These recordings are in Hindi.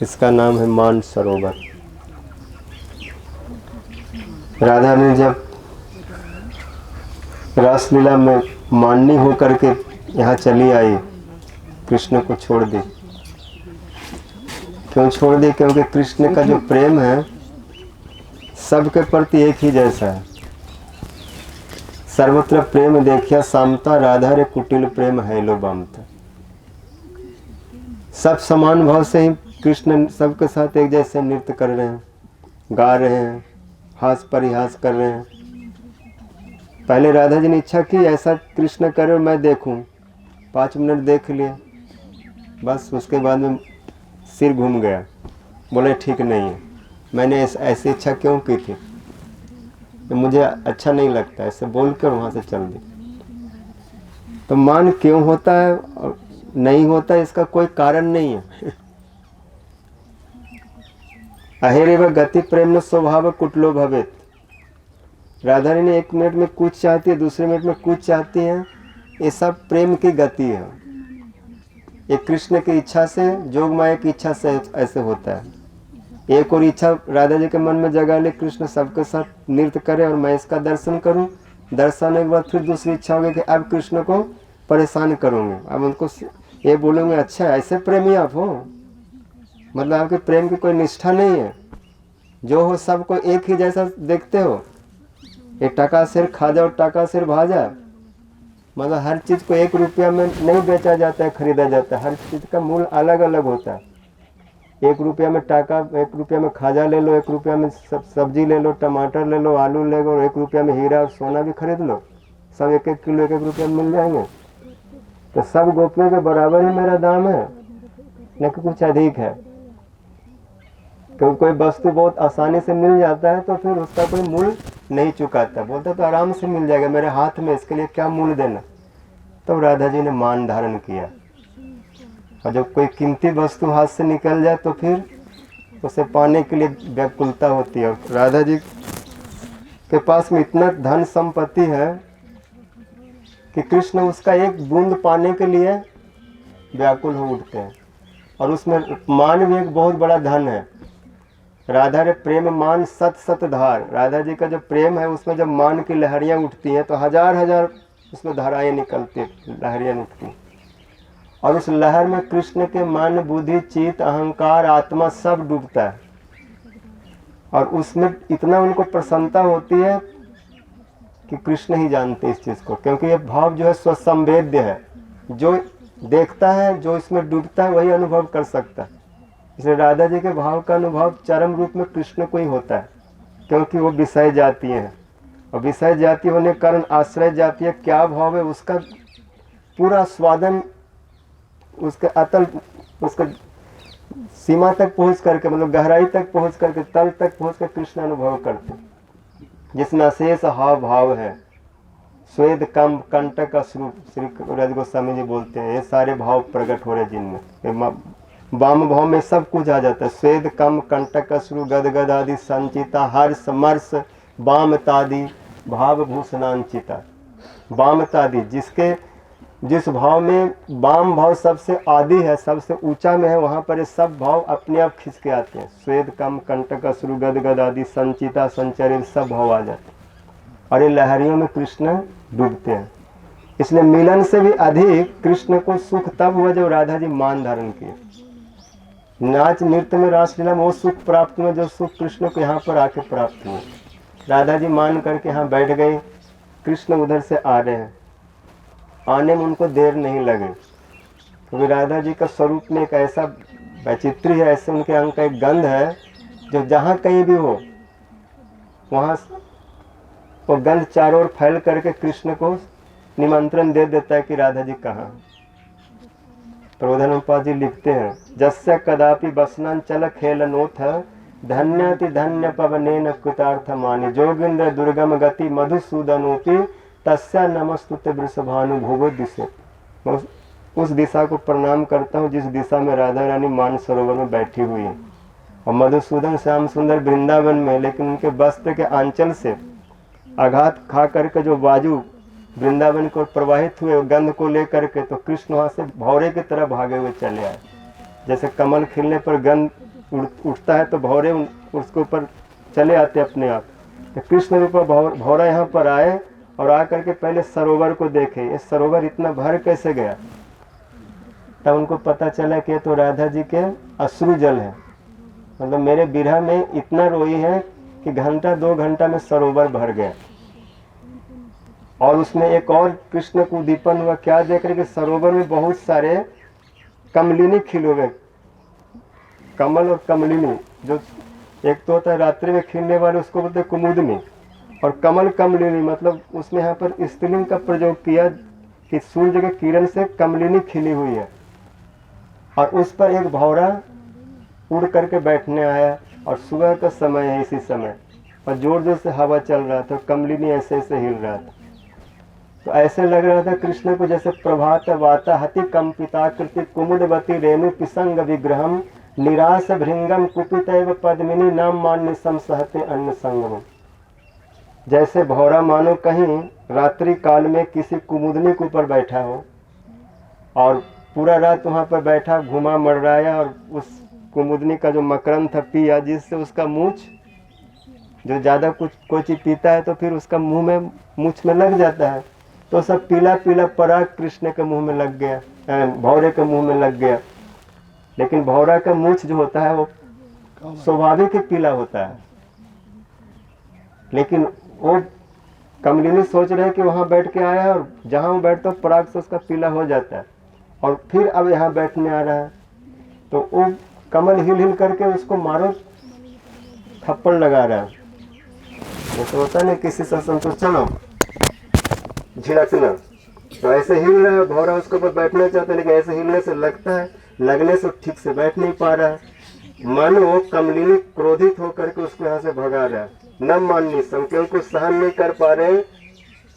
इसका नाम है मान सरोवर। राधा ने जब रासलीला में माननी हो करके यहाँ चली आई, कृष्ण को छोड़ दी। क्यों छोड़ दी? क्योंकि कृष्ण का जो प्रेम है सबके प्रति एक ही जैसा है। सर्वत्र प्रेम देखिया सामता, राधा रे कुटिल प्रेम है लो बामता। सब समान भाव से ही कृष्ण सबके साथ एक जैसे नृत्य कर रहे हैं, गा रहे हैं, हास परिहास कर रहे हैं। पहले राधा जी ने इच्छा की ऐसा कृष्ण करे और मैं देखूं, 5 मिनट देख लिए, बस उसके बाद में सिर घूम गया, बोले ठीक नहीं है, मैंने ऐसी इच्छा क्यों की थी, तो मुझे अच्छा नहीं लगता, ऐसे बोल कर वहाँ से चल दी। तो मान क्यों होता है और नहीं होता इसका कोई कारण नहीं है। अहेरेव गति प्रेम न स्वभाव कुटलो भवेत। राधा रानी 1 मिनट में कुछ चाहती है, दूसरे मिनट में कुछ चाहती है, ये सब प्रेम की गति है। ये कृष्ण की इच्छा से, जोग माया की इच्छा से ऐसे होता है। एक और इच्छा राधा जी के मन में जगा ले, कृष्ण सबके साथ नृत्य करे और मैं इसका दर्शन करूं। दर्शन होने के बाद फिर दूसरी इच्छा होगी कि अब कृष्ण को परेशान करूंगे, अब उनको ये बोलूँगे अच्छा ऐसे प्रेमी आप हो, मतलब आपके प्रेम की कोई निष्ठा नहीं है, जो हो सबको एक ही जैसा देखते हो। ये टका सिर खाजा और टका सिर भाजा, मतलब हर चीज़ को 1 रुपया में नहीं बेचा जाता है, खरीदा जाता है। हर चीज़ का मूल्य अलग अलग होता है। 1 रुपया में टाका, 1 रुपया में खाजा ले लो, 1 रुपया में सब्जी ले लो, टमाटर ले लो, आलू ले लो, और 1 रुपया में हीरा और सोना भी खरीद लो, सब 1-1 किलो 1-1 रुपया में मिल जाएंगे। तो सब गोपियों के बराबर ही मेरा दाम है, न कि कुछ अधिक है। क्योंकि कोई वस्तु बहुत आसानी से मिल जाता है तो फिर उसका कोई मूल्य नहीं चुकाता, बोलता तो आराम से मिल जाएगा मेरे हाथ में, इसके लिए क्या मूल्य देना। तो राधा जी ने मान धारण किया, और जब कोई कीमती वस्तु हाथ से निकल जाए तो फिर उसे पाने के लिए व्याकुलता होती है। और राधा जी के पास में इतना धन संपत्ति है कि कृष्ण उसका एक बूंद पाने के लिए व्याकुल हो उठते हैं। और उसमें मान भी एक बहुत बड़ा धन है। राधा रे प्रेम मान सत सत धार। राधा जी का जो प्रेम है उसमें जब मान की लहरियाँ उठती हैं तो हजार हजार उसमें धाराएं निकलती, लहरियाँ उठती, और उस लहर में कृष्ण के मन बुद्धि चित्त अहंकार आत्मा सब डूबता है। और उसमें इतना उनको प्रसन्नता होती है कि कृष्ण ही जानते इस चीज़ को, क्योंकि ये भाव जो है स्वसंवेद्य है। जो देखता है, जो इसमें डूबता है, वही अनुभव कर सकता है। इसलिए राधा जी के भाव का अनुभव चरम रूप में कृष्ण को ही होता है, क्योंकि वो विषय जाती हैं, और विषय जाति होने के कारण आश्रय जाती है। क्या भाव है उसका पूरा स्वादन, उसके अतल, उसके सीमा तक पहुंच करके, मतलब गहराई तक पहुंच करके, तल तक पहुंच कर कृष्ण अनुभव करते, जिसमें अशेष हाव भाव है। स्वेद कम कंटक अश्रु, श्री रज गोस्वामी जी बोलते हैं, ये सारे भाव प्रकट हो रहे जिनमें, वाम भाव में सब कुछ आ जाता है। स्वेद कम कंटक अश्रु गद गद आदि संचिता, हर्ष मर्ष वामतादि भाव भूषणांचिता। वामतादि, जिस भाव में वाम भाव सबसे आदि है, सबसे ऊंचा में है, वहाँ पर ये सब भाव अपने आप खिंच के आते हैं। स्वेद कम कंटक अश्रु गद गद आदि संचिता संचरित सब भाव आ जाते हैं, और ये लहरियों में कृष्ण डूबते हैं। इसलिए मिलन से भी अधिक कृष्ण को सुख तब हुआ जब राधा जी मान धारण किए। नाच नृत्य में, रासलीला में वो सुख प्राप्त हुआ जो सुख कृष्ण को यहाँ पर आके प्राप्त हुआ। राधा जी मान करके यहाँ बैठ गए, कृष्ण उधर से आ रहे हैं, आने में उनको देर नहीं लगे, क्योंकि राधा जी का स्वरूप में एक ऐसा वैचित्र्य है, ऐसे उनके अंग का एक गंध है जो जहाँ कहीं भी हो वहाँ वो गंध चारों ओर फैल करके कृष्ण को निमंत्रण दे देता है कि राधा जी कहाँ। प्रबोधानंद जी लिखते हैं, जस्य कदापि बसनन चल खेलनोथ धन्यति धन्य पवनेन कृतार्थ मानि, जोगिंद्र दुर्गम गति मधुसूदनोपि तस्या नमस्तुते वृषभानु भुवो दिशे। उस दिशा को प्रणाम करता हूँ जिस दिशा में राधा रानी मान सरोवर में बैठी हुई है, और मधुसूदन श्याम सुंदर वृंदावन में, लेकिन उनके वस्त्र के आंचल से आघात खा करके जो बाजू वृंदावन को प्रवाहित हुए गंध को लेकर के, तो कृष्ण वहाँ से भौरे की तरह भागे हुए चले आए। जैसे कमल खिलने पर गंध उठता है तो भौरे उसके ऊपर चले आते अपने आप। तो कृष्ण रूप भौरा यहाँ पर आए और आकर के पहले सरोवर को देखे, ये सरोवर इतना भर कैसे गया। तब उनको पता चला कि तो राधा जी के अश्रु जल है, मतलब मेरे बिरह में इतना रोई है कि घंटा 2 घंटा में सरोवर भर गया। और उसमें एक और कृष्ण को उद्दीपन हुआ, क्या देख रहे कि सरोवर में बहुत सारे कमलिनी खिले हुए, कमल और कमलिनी, जो एक तो होता है रात्रि में खिलने वाले उसको बोलते हैं कुमुदनी, और कमल कमलिनी मतलब उसमें यहाँ पर स्त्रीलिंग का प्रयोग किया कि सूर्य के किरण से कमलिनी खिली हुई है। और उस पर एक भौरा उड़ करके बैठने आया, और सुबह का समय है इसी समय, और जोर जोर से हवा चल रहा था, कमलिनी ऐसे ऐसे हिल रहा था। तो ऐसे लग रहा था कृष्ण को जैसे प्रभात वाता हति कंपिताकृति कुमुदवती रेणु पिसंग विग्रहम निराश भृंगम कुपितैव पद्मिनी नाम मान्य संसहते अन्न संगम। जैसे भौरा मानो कहीं रात्रि काल में किसी कुमुदनी के ऊपर बैठा हो और पूरा रात वहाँ पर बैठा घुमा मर्राया, और उस कुमुदनी का जो मकरंद था पिया, जिससे उसका मूछ, जो ज़्यादा कुछ कोई चीज़ पीता है तो फिर उसका मुंह में मूछ में लग जाता है, तो सब पीला पीला पराग कृष्ण के मुंह में लग गया, भौरे के मुंह में लग गया। लेकिन भौरा का मूछ जो होता है वो स्वाभाविक ही पीला होता है, लेकिन वो कमलिनी सोच रहे कि वहाँ बैठ के आया है और जहाँ वो बैठता है पराग से उसका पीला हो जाता है, और फिर अब यहाँ बैठने आ रहा है। तो वो कमल हिल हिल करके उसको मारो थप्पड़ लगा रहा है। वो तो होता नहीं किसी से संतोष चलो झिड़कना, तो ऐसे हिल रहा है भौरा, उसके ऊपर बैठना चाहता है, लेकिन ऐसे हिलने से लगता है, लगने से ठीक से बैठ नहीं पा रहा है। मानो वो कमलिनी क्रोधित होकर के उसको यहाँ से भगा रहा है, न माननी सम, क्योंकि सहन नहीं कर पा रहे।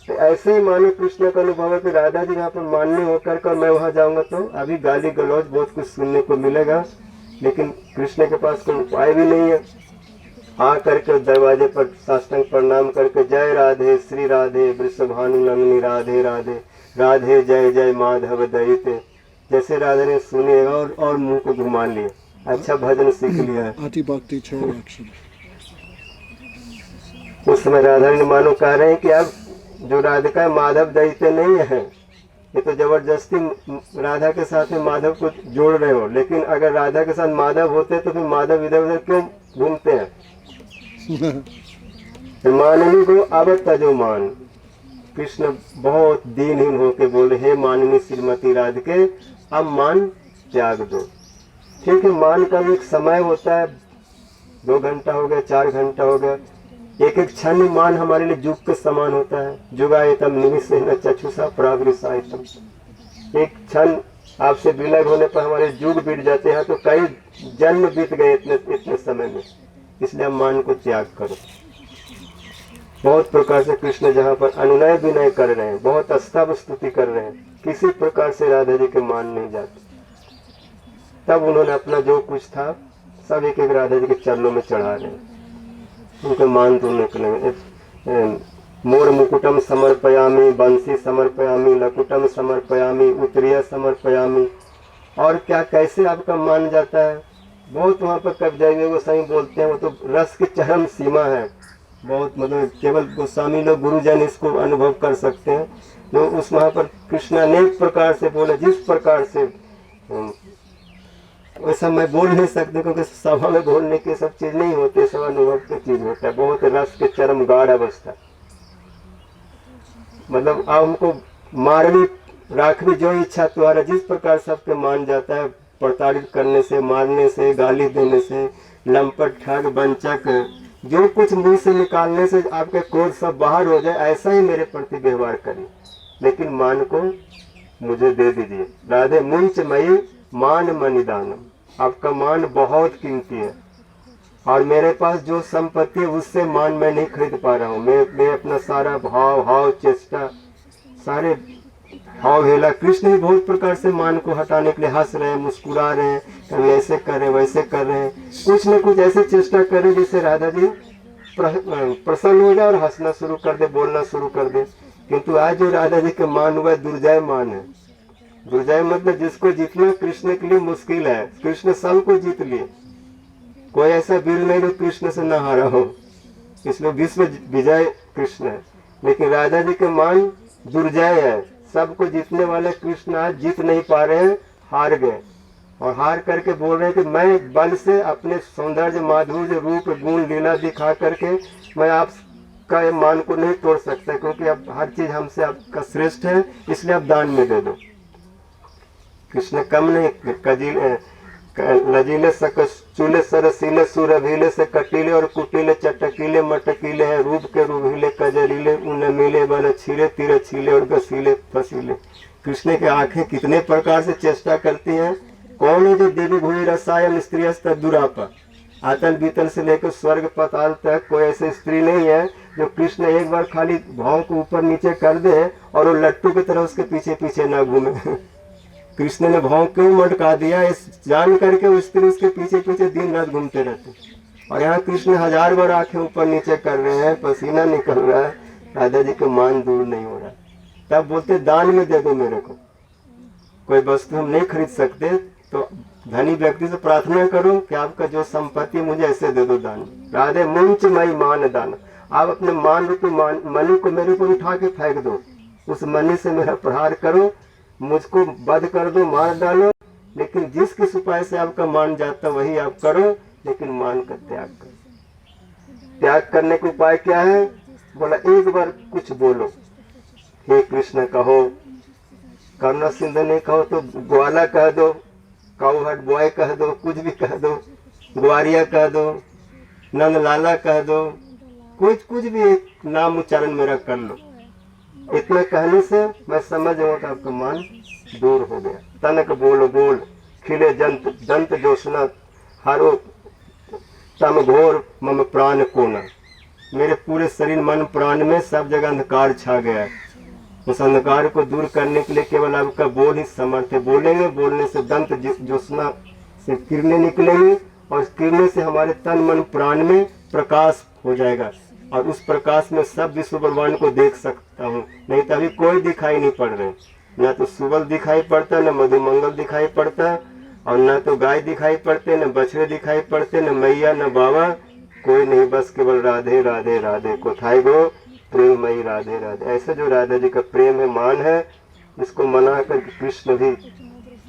तो ऐसे ही मानो कृष्ण का अनुभव है कि राधा जी यहाँ पर मान्य होकर कर मैं वहाँ जाऊंगा तो अभी गाली गलौज बहुत कुछ सुनने को मिलेगा, लेकिन कृष्ण के पास कोई उपाय भी नहीं है। आ करके दरवाजे पर साष्टांग प्रणाम करके जय राधे श्री राधे वृषभानु नंदिनी राधे राधे राधे जय जय माधव दयिते, जैसे राधा ने सुने और मुंह को घुमा लिया, अच्छा भजन सीख लिया है। उस समय राधा ने मानो कह रहे हैं कि अब जो राधिका माधव दयिते नहीं है, ये तो जबरदस्ती राधा के साथ में माधव को जोड़ रहे हो, लेकिन अगर राधा के साथ माधव होते तो फिर माधव इधर उधर क्यों घूमते हैं। माननी को अब तजो मान, कृष्ण बहुत दीनहीन होके बोले हे माननी श्रीमती राधिके अब मान त्याग दो। ठीक है, मान का भी एक समय होता है, 2 घंटा हो गया, 4 घंटा हो गया, एक एक क्षण मान हमारे लिए युग के समान होता है। जुगायतम निमिषेण चक्षुषा प्रावृसायतम, एक क्षण आपसे विलग होने पर हमारे युग बीत जाते हैं, तो कई जन्म बीत गए इतने समय में। इसलिए हम मान को त्याग करो। बहुत प्रकार से कृष्ण जहाँ पर अनुनय विनय कर रहे हैं, बहुत स्तव स्तुति कर रहे हैं, किसी प्रकार से राधा जी के मान नहीं जाते। तब उन्होंने अपना जो कुछ था सब एक एक राधा जी के चरणों में चढ़ा रहे हैं, उनके मान तोड़ने के लिए। मोर मुकुटम समर्पयामी, बंसी समर्पयामी, लकुटम समर्पयामी, उत्तरीय समर्पयामी, और क्या कैसे आपका मान जाता है। बहुत वहाँ पर कब जाएंगे गोस्वामी बोलते हैं, वो तो रस की चरम सीमा है, बहुत मतलब केवल गोस्वामी लोग गुरुजन इसको अनुभव कर सकते हैं। जो उस वहाँ पर कृष्ण अनेक प्रकार से बोले, जिस प्रकार से वैसा मैं बोल नहीं सकते, क्योंकि सभा में बोलने की सब चीज नहीं होती, सब अनुभव की चीज होता है। बहुत रस के चरम गाढ़ अवस्था, मतलब आप हमको मारवी राख भी जो इच्छा तुम्हारा, जिस प्रकार सबके मान जाता है, प्रताड़ित करने से, मारने से, गाली देने से, लंपट ठग बंचक, जो कुछ मुंह से निकालने से आपके क्रोध सब बाहर हो जाए, ऐसा ही मेरे प्रति व्यवहार करें, लेकिन मान को मुझे दे दीजिए। राधे मुंच मई मान मनिदानम, आपका मान बहुत कीमती है, और मेरे पास जो संपत्ति है उससे मान मैं नहीं खरीद पा रहा हूँ। मैं अपना सारा भाव चेष्टा, सारे हाव हेला, कृष्ण भी बहुत प्रकार से मान को हटाने के लिए हंस रहे हैं, मुस्कुरा रहे हैं, कभी ऐसे कर रहे हैं, वैसे कर रहे हैं, कुछ न कुछ ऐसे चेष्टा कर रहे हैं जिससे राधा जी प्रसन्न हो जाए और हंसना शुरू कर दे, बोलना शुरू कर दे। किंतु आज जो राधा जी का मान हुआ दुर्जय मान है। दुर्जय मतलब जिसको जीतना कृष्ण के लिए मुश्किल है, कृष्ण सबको जीत लिए, कोई ऐसा वीर नहीं जो कृष्ण से न हारा हो, इसलिए विश्व विजय कृष्ण है। लेकिन राधा जी के मान दुर्जय है, सबको जीतने वाले कृष्ण आज जीत नहीं पा रहे हैं, हार गए। और हार करके बोल रहे हैं कि मैं बल से अपने सौंदर्य माधुर्य रूप गुण लीला दिखा करके मैं आपका ये मान को नहीं तोड़ सकता, क्योंकि अब हर चीज हमसे आपका श्रेष्ठ है, इसलिए आप दान में दे दो। कृष्ण कम नहीं, लजीले चूले सरसीले सुरभीले से कटीले और कुटीले चटकीले मटकीले हैं, रूप के रूहीले कजरीले उन मिले बल छीले तीर छीले और गसीले फसीले। कृष्ण की आंखें कितने प्रकार से चेष्टा करती हैं। कौन है जो देवी भूमि रसायन स्त्री दुरापा, आतल बीतल से लेकर स्वर्ग पताल तक कोई ऐसी स्त्री नहीं है जो कृष्ण एक बार खाली भाव को ऊपर नीचे कर दे और वो लट्टू की तरह उसके पीछे पीछे ना घूमे। कृष्ण ने भाव क्यों मटका दिया, इस जान करके वो स्त्री उसके पीछे पीछे दिन रात घूमते रहते। और यहाँ कृष्ण 1000 बार आंखें ऊपर नीचे कर रहे हैं, पसीना निकल रहा है, राधा जी का मान दूर नहीं हो रहा। तब बोलते दान में दे दो मेरे को, कोई वस्तु हम नहीं खरीद सकते तो धनी व्यक्ति से प्रार्थना करो कि आपका जो संपत्ति मुझे ऐसे दे दो दान। राधे मुंच मई मान दान, आप अपने मान रूपी मणि को मेरे ऊपर उठा के फेंक दो, उस मणि से मेरा प्रहार करो, मुझको वध कर दो, मार डालो, लेकिन जिस किस उपाय से आपका मान जाता वही आप करो, लेकिन मान का त्याग करो। त्याग करने का उपाय क्या है? बोला एक बार कुछ बोलो, हे कृष्ण कहो, करुणा सिंधु नहीं कहो तो ग्वाला कह दो, काउहट बॉय कह दो, कुछ भी कह दो, ग्वारिया कह दो, नंद लाला कह दो, कुछ भी एक नाम उच्चारण मेरा कर लो। इतना कहने से मैं समझ जाऊँ कि आपका मान दूर हो गया। तनक बोल बोल खिले दंत जोशना हारो तम घोर मम प्राण कोना, मेरे पूरे शरीर मन प्राण में सब जगह अंधकार छा गया है। उस अंधकार को दूर करने के लिए केवल आपका बोल ही समर्थ है। बोलेंगे, बोलने से दंत जोशना से किरणें निकलेंगी और किरणें से हमारे तन मन प्राण में प्रकाश हो जाएगा और उस प्रकाश में सब विश्व ब्रह्मांड को देख सकता हूँ। नहीं तो अभी कोई दिखाई नहीं पड़ रहे, न तो सुबल दिखाई पड़ता, न मधुमंगल दिखाई पड़ता, और न तो गाय दिखाई पड़ते, न बछड़े दिखाई पड़ते, न मैया न बाबा, कोई नहीं, बस केवल राधे राधे राधे कोथाई गो प्रेममयी राधे राधे। ऐसे जो राधा जी का प्रेम है, मान है, इसको मना कर कृष्ण भी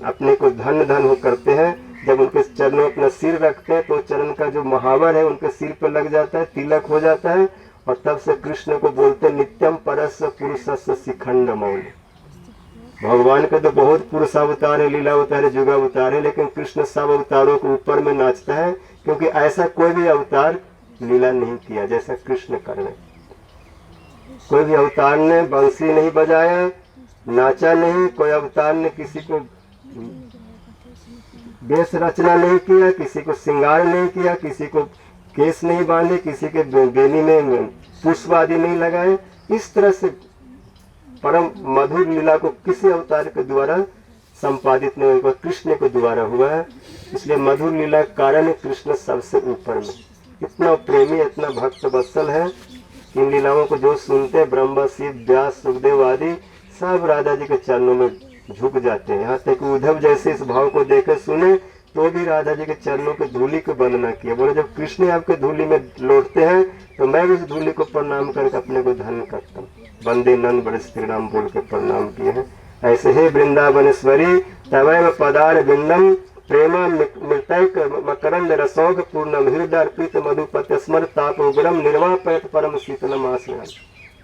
अपने को धन धन हो करते हैं। जब उनके चरणों अपना सिर रखते हैं तो चरण का जो महावर है उनके सिर पर लग जाता है, तिलक हो जाता है, और तब से कृष्ण को बोलते नित्यम परस्य पुरुषस्य शिखंड मौन। भगवान के तो बहुत पुरुष अवतार है, लीला अवतार है, जुग अवतार है, लेकिन कृष्ण सब अवतारों के ऊपर में नाचता है, क्योंकि ऐसा कोई भी अवतार लीला नहीं किया जैसा कृष्ण कर रहे। कोई भी अवतार ने बंसी नहीं बजाया, नाचा नहीं, कोई अवतार ने किसी को वेश रचना नहीं किया, किसी को श्रृंगार नहीं किया, किसी को केस नहीं बांधे, किसी के बेनी में पुष्प आदि नहीं लगाए। इस तरह से परम मधुर लीला को किसी अवतार के द्वारा संपादित नहीं हुआ, कृष्ण के द्वारा हुआ है। इसलिए मधुर लीला कारण कृष्ण सबसे ऊपर में, इतना प्रेमी, इतना भक्त वत्सल है। इन लीलाओं को जो सुनते ब्रह्मा शिव व्यास सुखदेव आदि सब राधा जी के चरणों में झुक जाते हैं। यहाँ तक उद्धव जैसे इस भाव को देकर सुने तो भी राधा जी के चरणों के धूलि को वंदना किया। बोले जब कृष्ण आपके धूलि में लौटते हैं तो मैं भी उस धूलि को प्रणाम करके अपने को धन्य करता हूँ। वंदे नंद बड़े श्री राम बोल के प्रणाम किए हैं। ऐसे ही वृंदावनेश्वरी तवैव पदार बिंदम प्रेमा मृतैक मकरंद रसौघ पूर्णम हृदय अर्पित मधुपत स्मर ताप उग्रम निर्वापयत परम शीतलम आश्रय।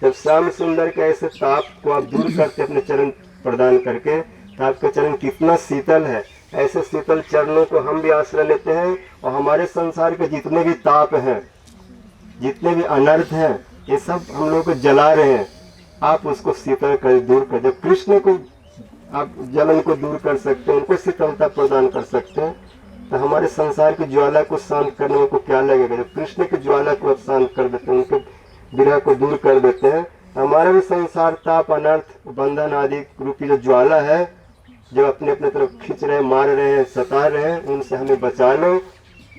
जब श्याम सुंदर के ऐसे ताप को आप दूर करते अपने चरण प्रदान करके, तो आपके चरण कितना शीतल है। ऐसे शीतल चरणों को हम भी आश्रय लेते हैं और हमारे संसार के जितने भी ताप हैं, जितने भी अनर्थ हैं, ये सब हम लोग को जला रहे हैं। आप उसको शीतल कर दूर कर, जब कृष्ण को आप जलन को दूर कर सकते हैं, उनको शीतलता प्रदान कर सकते हैं, तो हमारे संसार की ज्वाला को शांत करने को क्या लगेगा। जब कृष्ण की ज्वाला को आप शांत कर देते हैं, उनके विरह को दूर कर देते हैं, हमारा भी संसार ताप अनर्थ बंधन आदि रूपी जो ज्वाला है, जो अपने अपने तरफ खींच रहे, मार रहे हैं, सता रहे हैं, उनसे हमें बचा लो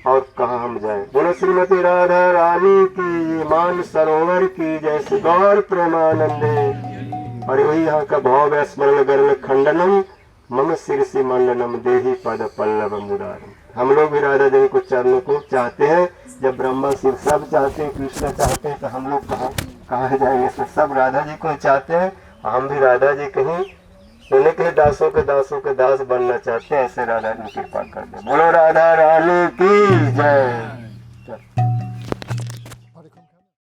और कहाँ हम जाएं। बोलो श्रीमती राधा रानी की, मान सरोवर की, जैसे गौर प्रेमानंदे। और वही यहाँ का भाव है, स्मरण गर्व खंडनम मम शिरसि मंडनम देहि पद पल्लव मुरारम। हम लोग भी राधा जी को चरणों को चाहते हैं। जब ब्रह्मा शिव सब चाहते हैं, कृष्ण चाहते हैं, तो हम लोग कहाँ जाएंगे? सब राधा जी को चाहते हैं। हम भी राधा जी कहीं उन्हीं के दासों के दास बनना चाहते हैं। ऐसे राधा जी कृपा कर दे। बोलो राधा रानी की जय।